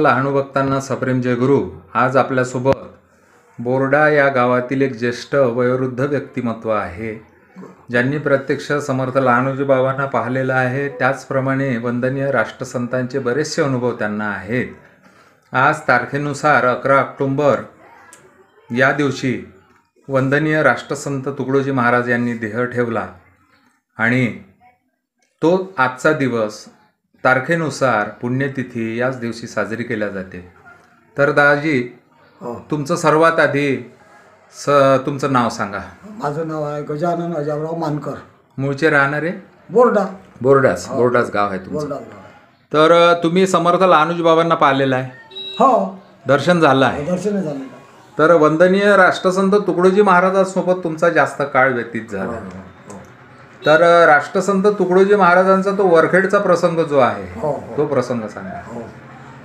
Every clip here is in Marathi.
लहानुभक्तांना सप्रेम जय गुरु. आज आपल्यासोबत बोर्डा या गावातील एक ज्येष्ठ वयोवृद्ध व्यक्तिमत्व आहे, ज्यांनी प्रत्यक्ष समर्थ लहानोजी बाबांना पाहिलेलं आहे. त्याचप्रमाणे वंदनीय राष्ट्रसंतांचे बरेचसे अनुभव त्यांना आहेत. आज तारखेनुसार 11 ऑक्टोंबर या दिवशी वंदनीय राष्ट्रसंत तुकडोजी महाराज यांनी देह ठेवला आणि तो आजचा दिवस तारखेनुसार पुण्यतिथी याच दिवशी साजरी केल्या जाते. तर दादाजी, तुमचं सर्वात आधी तुमचं नाव सांगा. माझं नाव आहे गजानन अजावराव मानकर. मूळचे राहणारे बोर्डा. बोर्डाच गाव आहे तुमचं. तर तुम्ही समर्थ लहानोजी बाबांना पाहिलेलं आहे? हो, दर्शन झालं आहे. दर्शन झालं. तर वंदनीय राष्ट्रसंत तुकडोजी महाराजांसोबत तुमचा जास्त काळ व्यतीत झाला. तर राष्ट्रसंत तुकडोजी महाराजांचा तो वरखेडचा प्रसंग जो आहे, तो प्रसंग सांगा.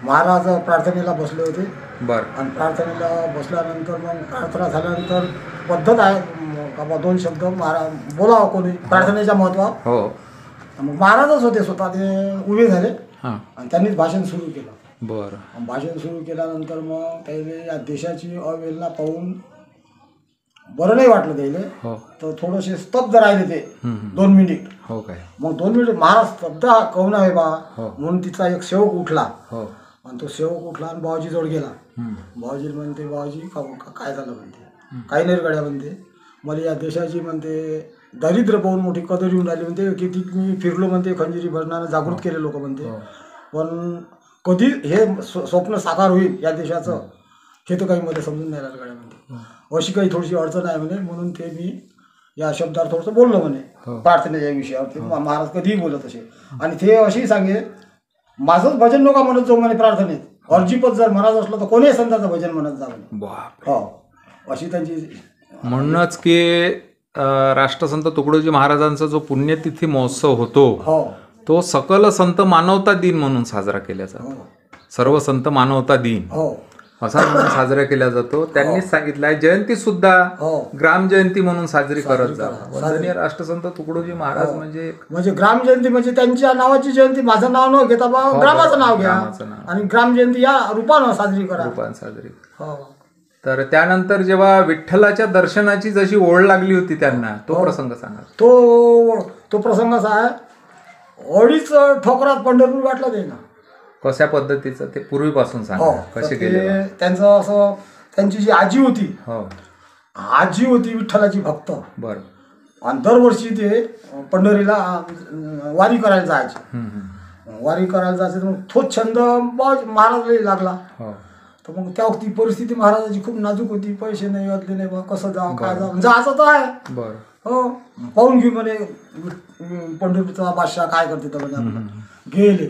महाराज प्रार्थनेला बसले होते. बरं. आणि प्रार्थनेला बसल्यानंतर मग प्रार्थना झाल्यानंतर पद्धत आहे बाबा 2 शब्द महाराज बोलावं कोणी प्रार्थनेच्या महत्त्वावर. हो. मग महाराजच होते स्वतः, ते उभे झाले आणि त्यांनीच भाषण सुरू केलं. बरं. भाषण सुरू केल्यानंतर मग त्याने या देशाची अवहेलना पाहून बरं नाही वाटलं त्याला. तर थोडेसे स्तब्ध राहिले ते 2 मिनिट. हो काय? मग 2 मिनिट महाराज स्तब्ध कहून आहे बा म्हणून तिचा एक सेवक उठला. आणि तो सेवक उठला आणि बाबाजी जवळ गेला. बाबाजी म्हणते, बाबाजी काय झालं म्हणते. काही नाही गड्या म्हणते, मला या देशाची म्हणते दारिद्र्य पाहून मोठी कदर येऊन राहिली म्हणते. किती मी फिरलो म्हणते, खंजिरी भजनानं जागृत केले लोक म्हणते. पण कधी हे स्वप्न साकार होईल या देशाचं हे तर काही मला समजून नाही राहिलं गड्या म्हणते. अशी काही थोडीशी अडचण आहे म्हणे, म्हणून ते मी या शब्दावर थोडंसं बोललो म्हणे प्रार्थनेच्या विषयावर. महाराज कधीही बोलत असे. आणि ते अशी सांगे, माझंच भजन नका म्हणत जाऊ म्हणे प्रार्थनेत. अर्जीपद जर म्हणत असलं तर कोणीही संतांचं भजन म्हणत जा म्हणे. हो, अशी त्यांची. म्हणूनच की राष्ट्रसंत तुकडोजी महाराजांचा जो पुण्यतिथी महोत्सव होतो, तो सकल संत मानवता दिन म्हणून साजरा केला जातो. सर्व संत मानवता दिन असा म्हणून साजरा केला जातो. त्यांनीच सांगितलं आहे जयंती सुद्धा ग्राम जयंती म्हणून साजरी करत जा. वंदनीय राष्ट्रसंत तुकडोजी महाराज म्हणजे ग्राम जयंती म्हणजे त्यांच्या नावाची जयंती. माझं नाव न घेता बा ग्रामाचं नाव घ्या आणि ग्राम जयंती या रूपानं साजरी करा. तर त्यानंतर जेव्हा विठ्ठलाच्या दर्शनाची जशी ओढ लागली होती त्यांना, तो प्रसंग सांगा. तो प्रसंग असा आहे, 2.5 ठोकरात पंढरपूर गाठला ते ना. कशा पद्धतीचं ते पूर्वीपासून सांगा, कसे केले. त्यांचं असं, त्यांची जी आजी होती विठ्ठलाची भक्त. बरं. आणि दरवर्षी ते पंढरीला वारी करायला जायचे. वारी करायला जायचे. तर मग तोच छंद महाराजला लागला. तर मग त्या वक्ती परिस्थिती महाराजाची खूप नाजूक होती. पैसे नाही, अदले नाही, बा कसं जावं काय जावं, जायचं तर आहे. बरं. हो, पाहून घेऊ म्हणे पंढरपूरचा बादशाह काय करते. तर म्हणजे गेले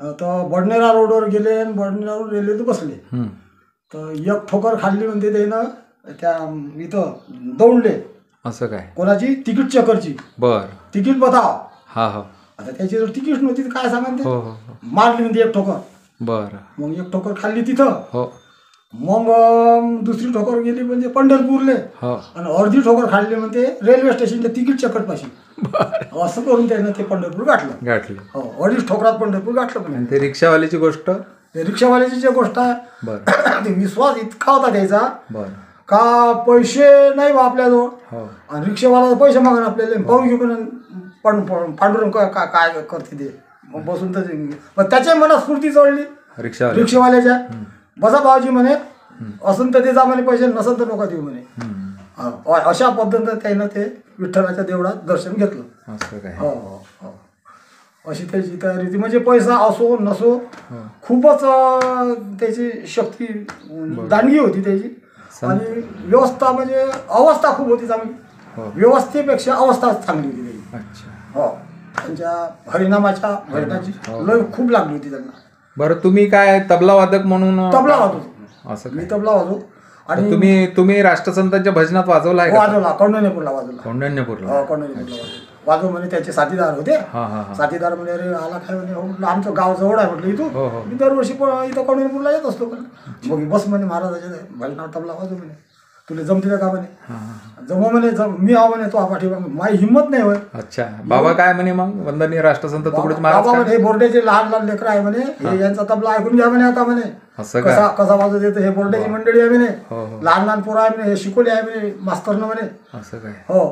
तर बडनेरा रोडवर गेले आणि बडनेरा रोड रेल्वे तर बसले. तर एक ठोकर खाल्ली म्हणते त्यानं, त्या इथं दौडले. असं काय? कोणाची? तिकीट चेकरची. बर. तिकीट बताव. आता त्याची जर तिकीट नव्हती तर काय सांगा ते. मारली म्हणते 1 ठोकर. बर. मग 1 ठोकर खाल्ली तिथं. मग दुसरी ठोकर गेली म्हणजे पंढरपूरले. आणि अर्धी ठोकर खाल्ली म्हणते रेल्वे स्टेशनच्या तिकीट चेकट पाशी. असं करून त्यानं ते पंढरपूर गाठलं. 2.5 ठोकरात पंढरपूर गाठलं. पण ते रिक्षावाल्याची गोष्ट, रिक्षावाल्याची जी गोष्ट आहे, ते विश्वास इतका होता त्याचा का पैसे नाही बा आपल्याजवळ. आणि रिक्षावाला पैसे मागणं आपल्याला पाहून घेऊन पांडुरंग काय करते ते. मग बसून तर त्याच्या मनात स्फूर्ती चढली रिक्षावाल्याच्या. बसा भाऊजी म्हणे, असून तर ते जा म्हणे, पैसे नसेल तर नका देऊ म्हणे. अशा पद्धतीनं त्यानं ते विठ्ठलाच्या देवळात दर्शन घेतलं. अशी त्याची तयारी. म्हणजे पैसा असो नसो, खूपच त्याची शक्ती, दानगी होती त्याची. आणि व्यवस्था म्हणजे अवस्था खूप होती चांगली. व्यवस्थेपेक्षा अवस्था चांगली होती त्याची. त्यांच्या हरिनामाच्या भजनाची लय खूप लागली होती त्यांना. बरं, तुम्ही काय तबला वादक म्हणून? तबला वाजवतो. असं मी तबला वाजवतो. आणि तुम्ही राष्ट्रसंतांच्या भजनात वाजवला आहे? वाजवला, कौंडण्यपूरला वाजवला. कौंडण्यपूरला वाजव म्हणे. त्याचे साथीदार होते. साथीदार म्हणे, अरे आला काय म्हणे, आमचं गाव जवळ आहे म्हटलं इथून. मी दरवर्षी इथं कौंडण्यपूरला येत असतो. पण मग बस म्हणे महाराजाच्या भजनावर तबला वाजव म्हणे. तुला जमते का म्हणे. हा, हा. जमव म्हणे, मी आहो म्हणे तो पाठीमागे. माझी हिंमत नाही होय. अच्छा, बाबा काय म्हणे मग? वंदनीय राष्ट्रसंत तुकडोजी महाराज बाबा काय? म्हणे हे बोर्डेचे लहान लहान लेकरं आहे म्हणे, हे यांचा तबला ऐकून घ्या म्हणे. आता म्हणे असं काय? कसा कसा वाजत येतं, हे बोर्डेची मंडळी आहे म्हणे, हो, हो. लहान लहान पोरं आहे म्हणे, हे शिकवले आहे म्हणे मास्तरनं म्हणे. असं काय? हो.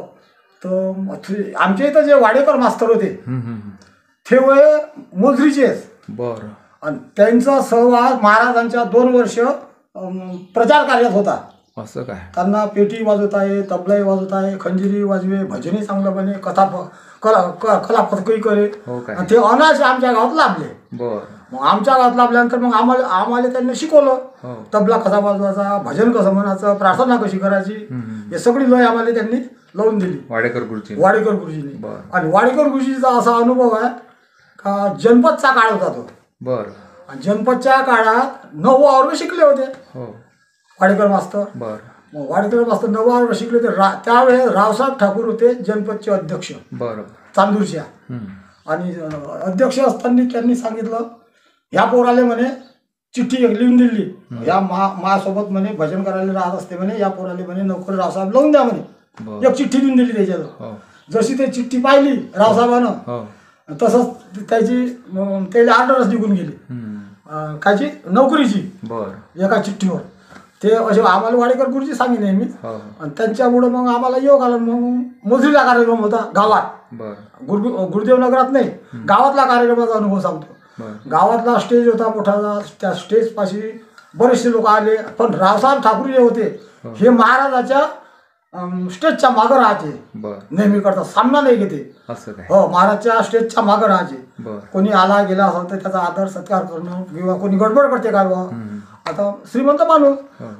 तर आमच्या इथं जे वाडेकर मास्तर होते हम्म, हम्म. ते वय मोजरीचेच. बरं. आणि त्यांचा सहवास महाराजांच्या 2 वर्ष प्रचार कार्यात होता. असं काय? त्यांना पेटी वाजवत आहे, तबलाही वाजवत आहे, खंजिरी वाजवे, भजनही चांगलं बने, कलापथकही करे. हो काय? आणि ते अनायासे आमच्या गावात लाभले. बरं. मग आमच्या गावात लाभल्यानंतर मग आम्हाला त्यांनी शिकवलं. हो. तबला कसा वाजवायचा, भजन कसं म्हणायचं, प्रार्थना कशी करायची, हे सगळी लय आम्हाला त्यांनी लावून दिली वाडेकर गुरुजी. वाडेकर गुरुजींनी. बरं. आणि वाडेकर गुरुजीचा असा अनुभव आहे का जनपदचा काळ होता तो. बरं. आणि जनपदच्या काळात 9वा वर्ग शिकले होते हो. वाडेकर मास्तर. बरं. मग वाडेकर मास्तर 9वा वर्ग शिकले होते. त्यावेळेस रावसाहेब ठाकूर होते जनपदचे अध्यक्ष बरं. चांदूरच्या. आणि अध्यक्ष असताना त्यांनी सांगितलं ह्या पोराले म्हणे चिठ्ठी एक लिहून दिली, ह्या माझ्यासोबत म्हणे भजन करायला राहत असते म्हणे, या पोराले म्हणे नोकरी रावसाहेब लावून द्या म्हणे. एक चिठ्ठी देऊन दिली त्याच्यात. जशी ते चिठ्ठी पाहिली रावसाहेबानं तसंच त्याला ऑर्डरच निघून गेली कायची नोकरीची एका चिठ्ठीवर. ते असे आम्हाला वाडेकर गुरुजी सांगितले नेहमी. आणि त्यांच्यामुळं मग आम्हाला योग आला. मग मोजरीला कार्यक्रम होता गावात, गुरुदेव नगरात नाही, गावातला कार्यक्रमाचा अनुभव सांगतो. गावातला स्टेज होता मोठा. त्या स्टेज पाशी बरेचसे लोक आले. पण रावसाहेब ठाकूर जे होते हे महाराजाच्या स्टेजच्या मागं राहायचे नेहमी करता, सामना नाही घेते. हो, महाराजच्या स्टेजच्या मागं राहायचे. कोणी आला गेला असेल तर त्याचा आदर सत्कार करणं, किंवा कोणी गडबड करते काय बा, आता श्रीमंत माणूस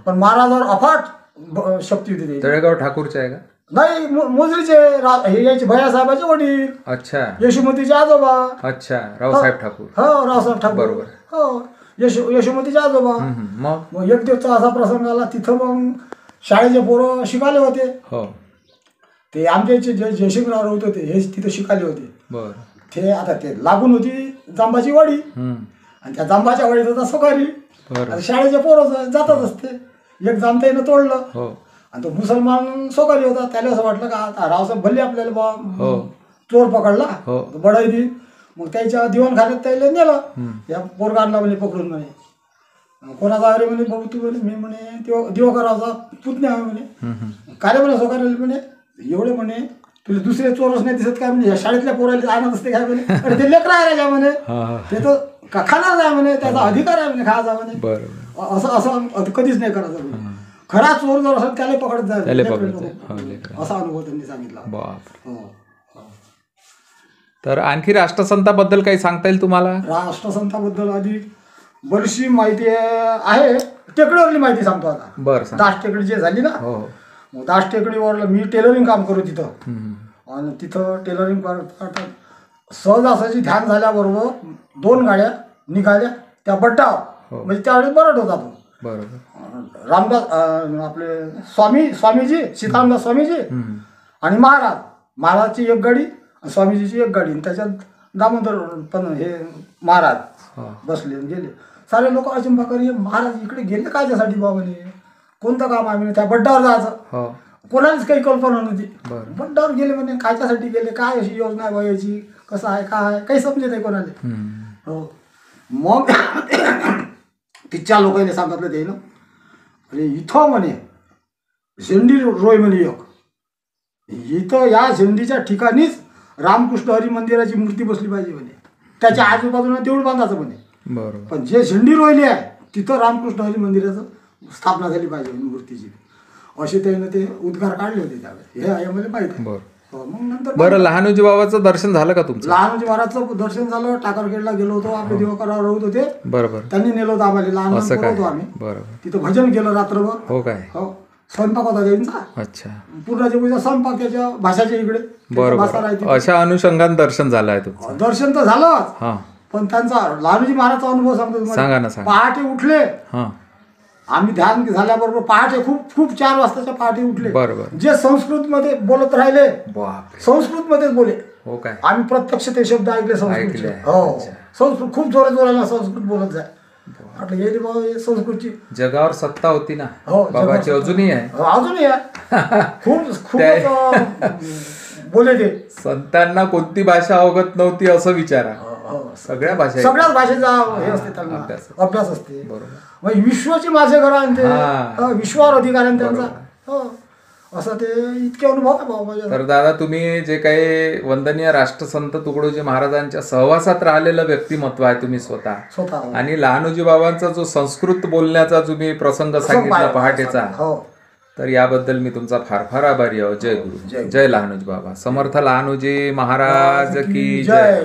पण महाराजावर अफाट शक्ती होती. तळेगाव ठाकूरचे आहे का? नाही, मोजरीचे. हे यायचे भैयासाहेबाचे वडील. अच्छा. यशोमतीचे आजोबा. अच्छा, रावसाहेब ठाकूर. हो, रावसाहेब ठाकूर. बरोबर. हो, यशोमतीचे आजोबा. मग एक दिवसचा असा प्रसंग आला, तिथं मग शाळेचे पोरं शिकाले होते. हो. ते आमच्या जे जयसिंगराव राऊत होते हे तिथं शिकाले होते. ते आता ते लागून होती जांबाची वाडी, आणि त्या जांबाच्या वाडीत होता सोकारी. शाळेचे पोरं जातच असते. एक जामता येणं तोडलं, आणि तो मुसलमान सोकारी होता. त्याला असं वाटलं का आता रावसाहेब भल्ले आपल्याला बा चोर पकडला बडाई दी. मग त्याच्या दिवाणखान्यात त्याला नेलं. या पोरगांना म्हणे पकडून म्हणे, कोणाचा अरे म्हणे भाऊ तू म्हणे, मी म्हणे दिवाकरावचा पुतण्या आहे म्हणे. काय म्हणे सोकारी म्हणे, एवढे म्हणे तुला दुसरे चोरच नाही दिसत काय म्हणे, या शाळेतल्या पोराला आणत असते काय म्हणे. अरे ते लेकरं आहे राजा म्हणे, ते तर खाणार आहे म्हणे, त्याचा अधिकार आहे म्हणे खायचा म्हणे. असं कधीच नाही करायचं म्हणे. खरा चोर जर असेल त्याला पकडत जायचं, असा अनुभव त्यांनी सांगितला. तर आणखी राष्ट्रसंताबद्दल काही सांगता येईल तुम्हाला? राष्ट्रसंताबद्दल अधिक बरीचशी माहिती आहे. टेकडीवरली माहिती सांगतो आता. बरं. दास टेकडी जे झाली ना, दास टेकडीवर मी टेलरिंग काम करू तिथं. आणि तिथं टेलरिंग करत सहजासहजी ध्यान झाल्याबरोबर 2 गाड्या निघाल्या त्या बट्टावर. म्हणजे त्यावेळेस बरट होता तो. रामदास आपले स्वामीजी सीतारामदास स्वामीजी आणि महाराजची एक गाडी, स्वामीजीची एक गाडी. त्याच्यात दामोदर पण हे महाराज बसले गेले. सारे लोक अचंबा करी, महाराज इकडे गेले कायच्यासाठी बाबा म्हणे, कोणतं काम आहे म्हणे, त्या बड्डावर जायचं. कोणालाच काही कल्पना नव्हती. बड्डावर गेले म्हणे, कायच्यासाठी गेले, काय अशी योजना आहे वयाची, कसं आहे काय आहे काही समजत नाही कोणाला. हो. मग तिच्या लोकांनी सांगितलं ते ना, अरे इथं म्हणे झेंडी रोय म्हणे एक, इथं या झेंडीच्या ठिकाणीच रामकृष्ण हरी मंदिराची मूर्ती बसली पाहिजे म्हणे, त्याच्या आजूबाजूला देऊळ बांधायचं म्हणे. पण जे झेंडी रोयली आहे तिथं रामकृष्ण हरी मंदिराचं स्थापना झाली पाहिजे म्हणे मूर्तीची. असे त्याने ते उद्गार काढले होते त्यावेळेस. हे आम्हाला माहिती आहे. मग नंतर बरं, लहानोजी बाबाचं दर्शन झालं का तुमचं? लहानोजी महाराजचं दर्शन झालं. टाकरखेडला गेलो होतो, आपले दिवाकरराव राऊत होते. बरोबर. त्यांनी नेलो होतं आम्हाला, लहान होतो आम्ही. बरोबर. तिथं भजन केलं रात्रभर. हो काय? हो, स्वयंपाक होता त्यांचा. अच्छा. पूर्णाच्या पूजा स्वयंपाक त्याच्या भाषाच्या इकडे. बरोबर. अशा अनुषंगाने दर्शन झालं आहे तुमचं? दर्शन तर झालं, पण त्यांचा लहानोजी महाराजचा अनुभव सांगतो. सांगा ना. पहाटे उठले आम्ही, ध्यान झाल्याबरोबर पहाटे खूप 4 वाजताच्या पहाटे उठले. बरोबर. जे संस्कृत मध्ये बोलत राहिले, संस्कृत मध्येच बोले. हो काय? आम्ही प्रत्यक्ष ते शब्द ऐकले संस्कृतचे. हो, संस्कृत खूप जोरात संस्कृत बोलत जाय. म्हटलं गेली बाबा हे संस्कृती. जगावर सत्ता होती ना हो, बाबाची, जगावर अजूनही आहे. अजूनही आहे. खूप बोले ते. संतांना कोणती भाषा अवगत नव्हती असं विचारा. सगळ्या भाषा आहेत. सगळ्याच भाषेचा हे असते त्यांना अभ्यास असते. बरोबर. मग विश्वाची माझे घर आणि ते विश्वावर अधिकार आहे त्यांचा. हो, असं ते इतके अनुभव आहे बाबा माझ्या. तर दादा, तुम्ही जे काही वंदनीय राष्ट्रसंत तुकडोजी महाराजांच्या सहवासात राहिलेलं व्यक्तिमत्व आहे तुम्ही स्वतः. आणि लहानोजी बाबांचा जो संस्कृत बोलण्याचा तुम्ही प्रसंग सांगितला पहाटेचा, तर याबद्दल मी तुमचा फार फार आभारी आहो. जय गुरु, जय लहानोजी बाबा. समर्थ लहानोजी महाराज की जय.